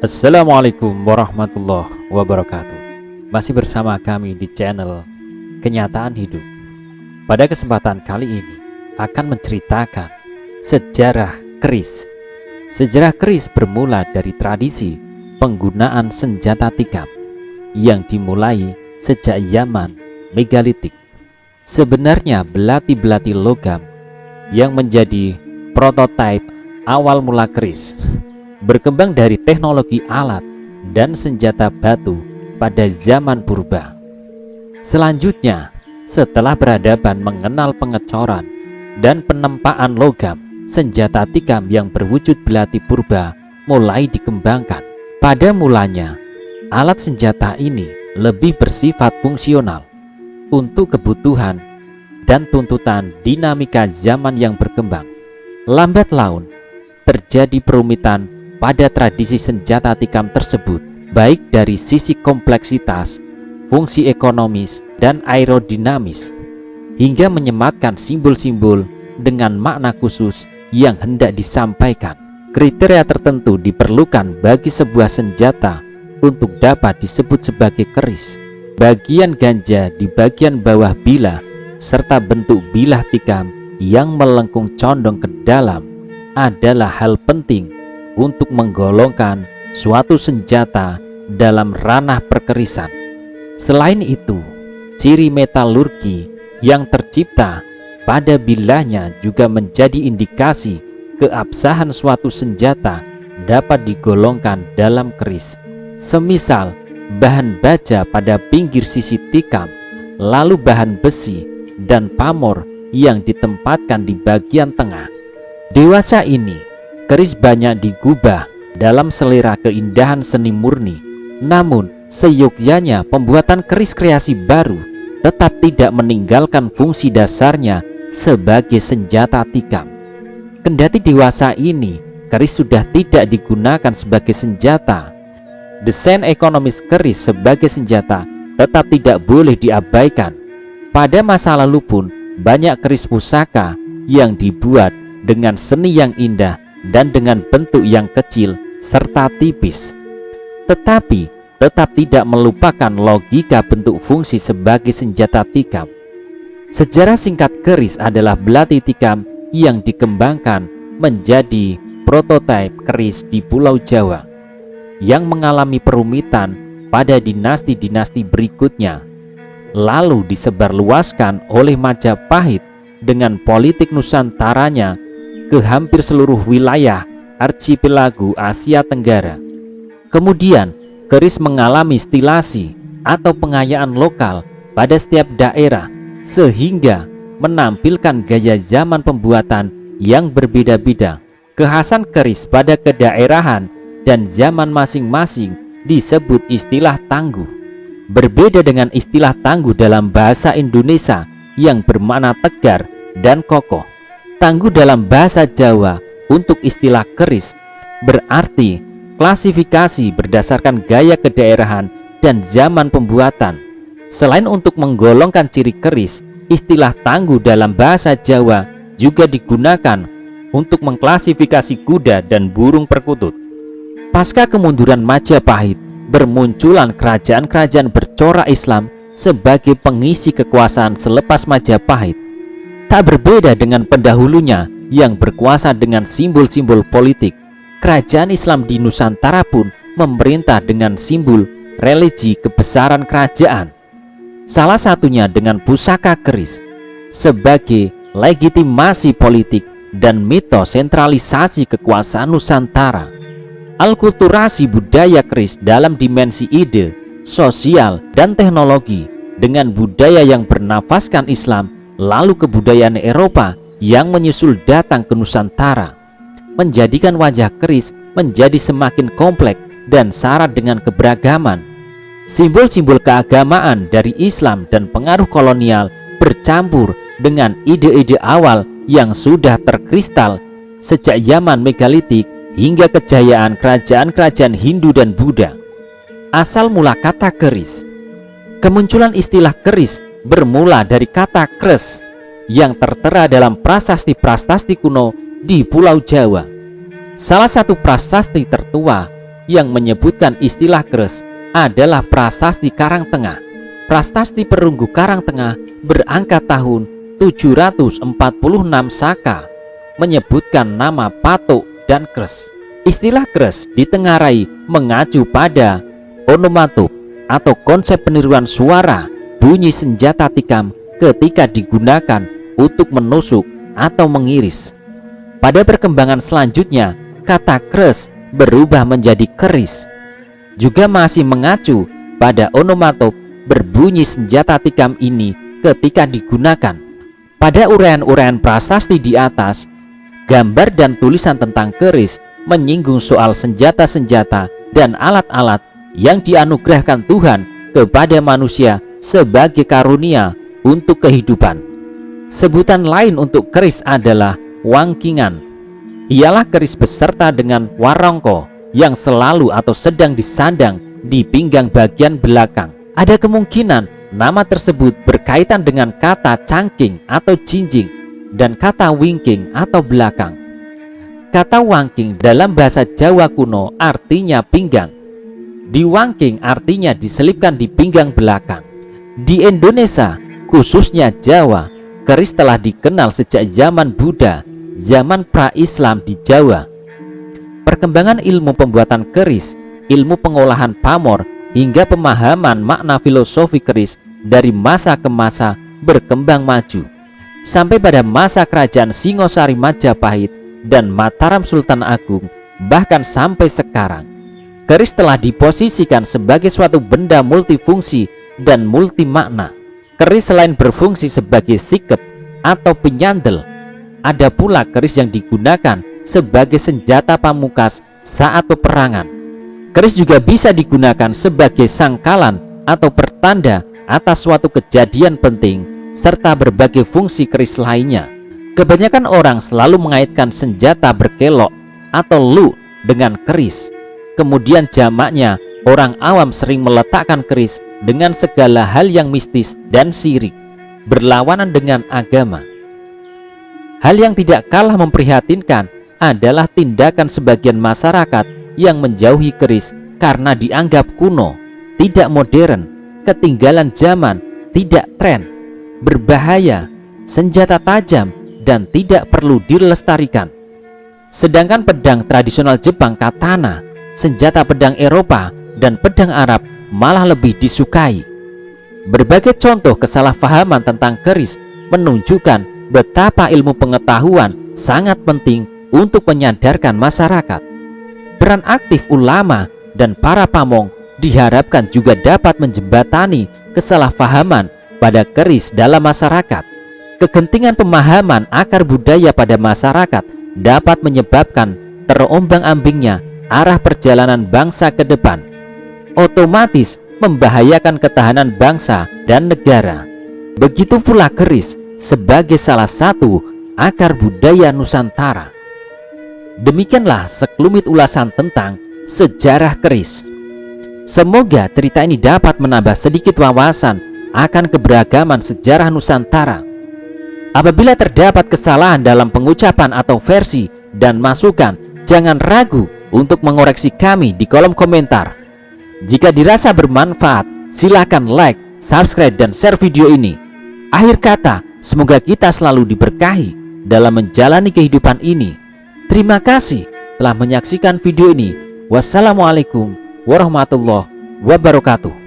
Assalamualaikum warahmatullahi wabarakatuh. Masih bersama kami di channel Kenyataan Hidup. Pada kesempatan kali ini akan menceritakan sejarah keris. Sejarah keris bermula dari tradisi penggunaan senjata tikam yang dimulai sejak zaman megalitik. Sebenarnya belati-belati logam yang menjadi prototipe awal mula keris berkembang dari teknologi alat dan senjata batu pada zaman purba. Selanjutnya, setelah peradaban mengenal pengecoran dan penempaan logam, senjata tikam yang berwujud belati purba mulai dikembangkan. Pada mulanya, alat senjata ini lebih bersifat fungsional untuk kebutuhan dan tuntutan dinamika zaman yang berkembang. Lambat laun, terjadi perumitan pada tradisi senjata tikam tersebut, baik dari sisi kompleksitas, fungsi ekonomis, dan aerodinamis, hingga menyematkan simbol-simbol dengan makna khusus yang hendak disampaikan. Kriteria tertentu diperlukan bagi sebuah senjata untuk dapat disebut sebagai keris. Bagian ganja di bagian bawah bilah serta bentuk bilah tikam yang melengkung condong ke dalam adalah hal penting untuk menggolongkan suatu senjata dalam ranah perkerisan. Selain itu, ciri metalurgi yang tercipta pada bilahnya juga menjadi indikasi keabsahan suatu senjata dapat digolongkan dalam keris. Semisal bahan baja pada pinggir sisi tikam, lalu bahan besi dan pamor yang ditempatkan di bagian tengah. Dewasa ini, keris banyak digubah dalam selera keindahan seni murni. Namun, seyogyanya pembuatan keris kreasi baru tetap tidak meninggalkan fungsi dasarnya sebagai senjata tikam. Kendati dewasa ini, keris sudah tidak digunakan sebagai senjata. Desain ekonomis keris sebagai senjata tetap tidak boleh diabaikan. Pada masa lalu pun, banyak keris pusaka yang dibuat dengan seni yang indah dan dengan bentuk yang kecil serta tipis, tetapi tetap tidak melupakan logika bentuk fungsi sebagai senjata tikam. Sejarah singkat keris adalah belati tikam yang dikembangkan menjadi prototipe keris di Pulau Jawa yang mengalami perumitan pada dinasti-dinasti berikutnya, lalu disebarluaskan oleh Majapahit dengan politik nusantaranya ke hampir seluruh wilayah arsipelago Asia Tenggara. Kemudian, keris mengalami stilasi atau pengayaan lokal pada setiap daerah sehingga menampilkan gaya zaman pembuatan yang berbeda-beda. Kekhasan keris pada kedaerahan dan zaman masing-masing disebut istilah tangguh. Berbeda dengan istilah tangguh dalam bahasa Indonesia yang bermakna tegar dan kokoh. Tangguh dalam bahasa Jawa untuk istilah keris berarti klasifikasi berdasarkan gaya kedaerahan dan zaman pembuatan. Selain untuk menggolongkan ciri keris, istilah tangguh dalam bahasa Jawa juga digunakan untuk mengklasifikasi kuda dan burung perkutut. Pasca kemunduran Majapahit, bermunculan kerajaan-kerajaan bercorak Islam sebagai pengisi kekuasaan selepas Majapahit. Tak berbeda dengan pendahulunya yang berkuasa dengan simbol-simbol politik, kerajaan Islam di Nusantara pun memerintah dengan simbol religi kebesaran kerajaan. Salah satunya dengan pusaka keris sebagai legitimasi politik dan mitos sentralisasi kekuasaan Nusantara. Alkulturasi budaya keris dalam dimensi ide, sosial, dan teknologi dengan budaya yang bernafaskan Islam lalu kebudayaan Eropa yang menyusul datang ke Nusantara, menjadikan wajah keris menjadi semakin kompleks dan syarat dengan keberagaman. Simbol-simbol keagamaan dari Islam dan pengaruh kolonial bercampur dengan ide-ide awal yang sudah terkristal sejak zaman megalitik hingga kejayaan kerajaan-kerajaan Hindu dan Buddha. Asal mula kata keris. Kemunculan istilah keris bermula dari kata kres yang tertera dalam prasasti-prasasti kuno di Pulau Jawa. Salah satu prasasti tertua yang menyebutkan istilah keris adalah Prasasti Karangtengah. Prasasti Perunggu Karangtengah berangkat tahun 746 Saka, menyebutkan nama patuk dan keris. Istilah keris ditengarai mengacu pada onomatop atau konsep peniruan suara bunyi senjata tikam ketika digunakan untuk menusuk atau mengiris. Pada perkembangan selanjutnya, kata keris berubah menjadi keris, juga masih mengacu pada onomatop berbunyi senjata tikam ini ketika digunakan. Pada uraian-uraian prasasti di atas, gambar dan tulisan tentang keris menyinggung soal senjata-senjata dan alat-alat yang dianugerahkan Tuhan kepada manusia sebagai karunia untuk kehidupan. Sebutan lain untuk keris adalah wangkingan. Ialah keris beserta dengan warongko yang selalu atau sedang disandang di pinggang bagian belakang. Ada kemungkinan nama tersebut berkaitan dengan kata cangking atau jinjing dan kata wingking atau belakang. Kata wangking dalam bahasa Jawa kuno artinya pinggang. Diwangking artinya diselipkan di pinggang belakang. Di Indonesia, khususnya Jawa, keris telah dikenal sejak zaman Buddha, zaman pra-Islam di Jawa. Perkembangan ilmu pembuatan keris, ilmu pengolahan pamor, hingga pemahaman makna filosofi keris dari masa ke masa berkembang maju. Sampai pada masa kerajaan Singosari Majapahit dan Mataram Sultan Agung, bahkan sampai sekarang, keris telah diposisikan sebagai suatu benda multifungsi dan multi makna. Keris selain berfungsi sebagai sikep atau penyandel, ada pula keris yang digunakan sebagai senjata pamungkas saat peperangan. Keris juga bisa digunakan sebagai sangkalan atau pertanda atas suatu kejadian penting, serta berbagai fungsi keris lainnya. Kebanyakan orang selalu mengaitkan senjata berkelok atau lu dengan keris. Kemudian jamaknya, orang awam sering meletakkan keris dengan segala hal yang mistis dan syirik, berlawanan dengan agama. Hal yang tidak kalah memprihatinkan adalah tindakan sebagian masyarakat yang menjauhi keris karena dianggap kuno, tidak modern, ketinggalan zaman, tidak tren, berbahaya, senjata tajam, dan tidak perlu dilestarikan. Sedangkan pedang tradisional Jepang katana, senjata pedang Eropa, dan pedang Arab malah lebih disukai. Berbagai contoh kesalahpahaman tentang keris menunjukkan betapa ilmu pengetahuan sangat penting untuk menyadarkan masyarakat. Peran aktif ulama dan para pamong diharapkan juga dapat menjembatani kesalahpahaman pada keris dalam masyarakat. Kegentingan pemahaman akar budaya pada masyarakat dapat menyebabkan terombang-ambingnya arah perjalanan bangsa ke depan, otomatis membahayakan ketahanan bangsa dan negara. Begitu pula keris sebagai salah satu akar budaya Nusantara. Demikianlah sekelumit ulasan tentang sejarah keris. Semoga cerita ini dapat menambah sedikit wawasan akan keberagaman sejarah Nusantara. Apabila terdapat kesalahan dalam pengucapan atau versi dan masukan, jangan ragu untuk mengoreksi kami di kolom komentar. Jika dirasa bermanfaat, silakan like, subscribe, dan share video ini. Akhir kata, semoga kita selalu diberkahi dalam menjalani kehidupan ini. Terima kasih telah menyaksikan video ini. Wassalamualaikum warahmatullahi wabarakatuh.